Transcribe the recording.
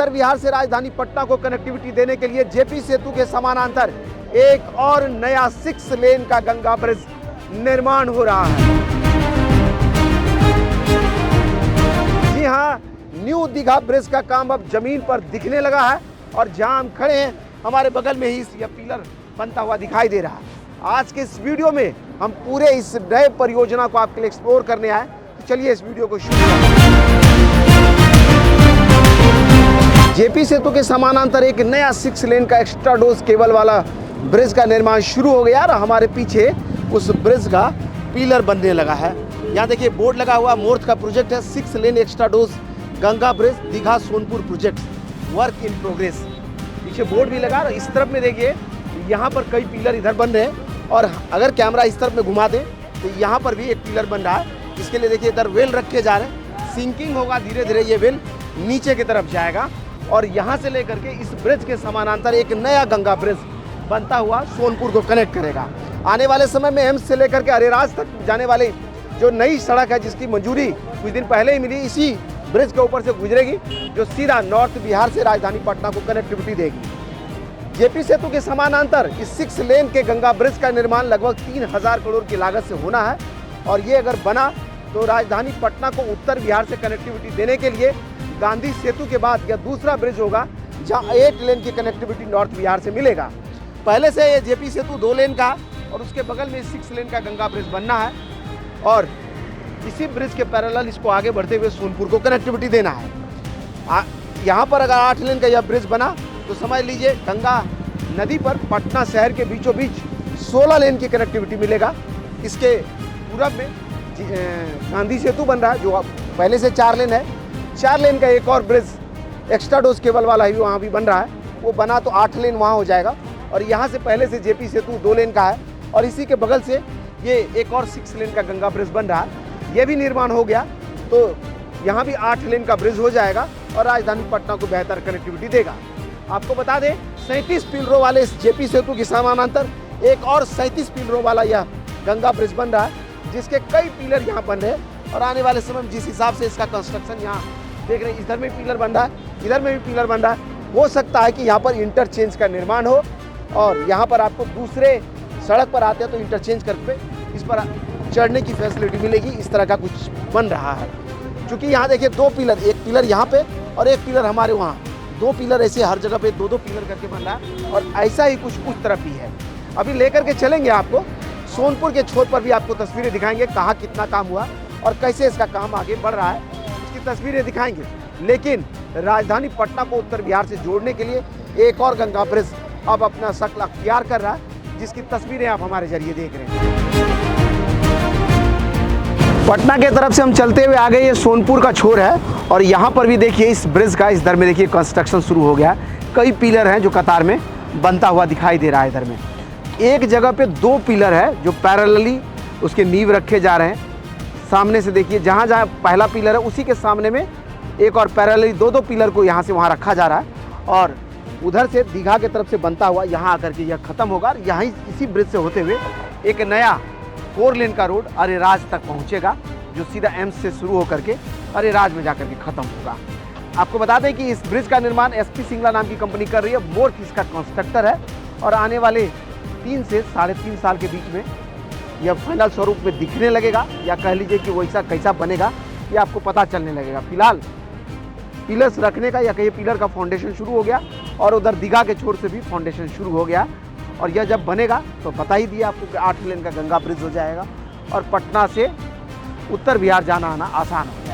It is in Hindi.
उत्तर बिहार से राजधानी पटना को कनेक्टिविटी देने के लिए जेपी सेतु के समानांतर एक और नया 6 लेन का गंगा ब्रिज निर्माण हो रहा है। जी हां, न्यू दीघा ब्रिज का काम अब जमीन पर दिखने लगा है और जहां हम खड़े हैं हमारे बगल में ही यह पिलर बनता हुआ दिखाई दे रहा है। आज के इस वीडियो में हम पूरे इस नए परियोजना को आपके लिए एक्सप्लोर करने आए, तो चलिए इस वीडियो को शुरू करते हैं। जेपी सेतु के समानांतर एक नया 6 लेन का एक्स्ट्रा डोज केबल वाला ब्रिज का निर्माण शुरू हो गया और हमारे पीछे उस ब्रिज का पिलर बनने लगा है। यहाँ देखिए बोर्ड लगा हुआ, मोर्थ का प्रोजेक्ट है, 6 lane extra dosed Ganga bridge Digha Sonpur project work in progress. पीछे बोर्ड भी लगा और इस तरफ में देखिए यहाँ पर कई पिलर इधर बन रहे हैं और अगर कैमरा इस तरफ में घुमा दें तो यहाँ पर भी एक पिलर बन रहा है। इसके लिए देखिए इधर वेल रखे जा रहे हैं, सिंकिंग होगा, धीरे धीरे ये वेल नीचे की तरफ जाएगा और यहाँ से लेकर के इस ब्रिज के समानांतर एक नया गंगा ब्रिज बनता हुआ सोनपुर को कनेक्ट करेगा। आने वाले समय में एम्स से लेकर के अरेराज तक जाने वाली जो नई सड़क है जिसकी मंजूरी कुछ दिन पहले ही मिली, इसी ब्रिज के ऊपर से गुजरेगी जो सीधा नॉर्थ बिहार से राजधानी पटना को कनेक्टिविटी देगी। जेपी सेतु के समानांतर इस 6 लेन के गंगा ब्रिज का निर्माण लगभग 3000 करोड़ की लागत से होना है और ये अगर बना तो राजधानी पटना को उत्तर बिहार से कनेक्टिविटी देने के लिए गांधी सेतु के बाद यह दूसरा ब्रिज होगा जहां 8 लेन की कनेक्टिविटी नॉर्थ बिहार से मिलेगा। पहले से ये जेपी सेतु 2 लेन का और उसके बगल में 6 लेन का गंगा ब्रिज बनना है और इसी ब्रिज के पैरेलल इसको आगे बढ़ते हुए सोनपुर को कनेक्टिविटी देना है। यहाँ पर अगर 8 लेन का यह ब्रिज बना तो समझ लीजिए गंगा नदी पर पटना शहर के बीचों बीच 16 लेन की कनेक्टिविटी मिलेगा। इसके पूरब में गांधी सेतु बन रहा है जो पहले से 4 लेन है, 4 लेन का एक और ब्रिज एक्स्ट्रा डोज केबल वाला ही वहाँ भी बन रहा है, वो बना तो 8 लेन वहाँ हो जाएगा और यहाँ से पहले से जेपी सेतु 2 लेन का है और इसी के बगल से ये एक और 6 लेन का गंगा ब्रिज बन रहा है। ये भी निर्माण हो गया तो यहाँ भी 8 लेन का ब्रिज हो जाएगा और राजधानी पटना को बेहतर कनेक्टिविटी देगा। आपको बता दें 37 पिलरों वाले इस जेपी सेतु के समानांतर एक और 37 पिलरों वाला यह गंगा ब्रिज बन रहा है जिसके कई पिलर यहाँ बन रहे हैं और आने वाले समय में जिस हिसाब से इसका कंस्ट्रक्शन यहाँ देख रहे हैं, इधर में पिलर बन रहा है, इधर में भी पिलर बन रहा है, हो सकता है कि यहाँ पर इंटरचेंज का निर्माण हो और यहाँ पर आपको दूसरे सड़क पर आते हैं तो इंटरचेंज करके इस पर चढ़ने की फैसिलिटी मिलेगी। इस तरह का कुछ बन रहा है क्योंकि यहाँ देखिए 2 पिलर, एक पिलर यहाँ पे और एक पिलर हमारे वहाँ, 2 पिलर ऐसे हर जगह पे 2-2 पिलर करके बन रहा है और ऐसा ही कुछ उस तरफ भी है। अभी लेकर के चलेंगे आपको सोनपुर के छोर पर भी आपको तस्वीरें दिखाएंगे कहाँ कितना काम हुआ और कैसे इसका काम आगे बढ़ रहा है, इसकी तस्वीरें दिखाएंगे। लेकिन राजधानी पटना को उत्तर बिहार से जोड़ने के लिए एक और गंगा ब्रिज अब अपना शक्ल अख्तियार कर रहा है जिसकी तस्वीरें आप हमारे जरिए देख रहे हैं। पटना के तरफ से हम चलते हुए आ गए, ये सोनपुर का छोर है और यहाँ पर भी देखिए इस ब्रिज का इस दर में देखिए कंस्ट्रक्शन शुरू हो गया है। कई पिलर हैं जो कतार में बनता हुआ दिखाई दे रहा है। इधर में एक जगह पे 2 पिलर है जो पैरेलली उसके नींव रखे जा रहे हैं। सामने से देखिए जहाँ जहाँ पहला पिलर है उसी के सामने में एक और पैरेलली 2-2 पिलर को यहाँ से वहाँ रखा जा रहा है और उधर से दीघा के तरफ से बनता हुआ यहाँ आकर के यह खत्म होगा और यहाँ इसी ब्रिज से होते हुए एक नया 4 लेन का रोड अरेराज तक पहुँचेगा जो सीधा एम्स से शुरू होकर के अरेराज में जाकर के खत्म होगा। आपको बता दें कि इस ब्रिज का निर्माण एसपी सिंगला नाम की कंपनी कर रही है, मोर्थ इसका कॉन्स्ट्रक्टर है और आने वाले 3 से 3.5 साल के बीच में यह फाइनल स्वरूप में दिखने लगेगा या कह लीजिए कि वैसा कैसा बनेगा ये आपको पता चलने लगेगा। फिलहाल पिलर्स रखने का या कहीं पिलर का फाउंडेशन शुरू हो गया और उधर दीघा के छोर से भी फाउंडेशन शुरू हो गया और यह जब बनेगा तो बता ही दिया आपको कि 8 लेन का गंगा ब्रिज हो जाएगा और पटना से उत्तर बिहार जाना आना आसान हो।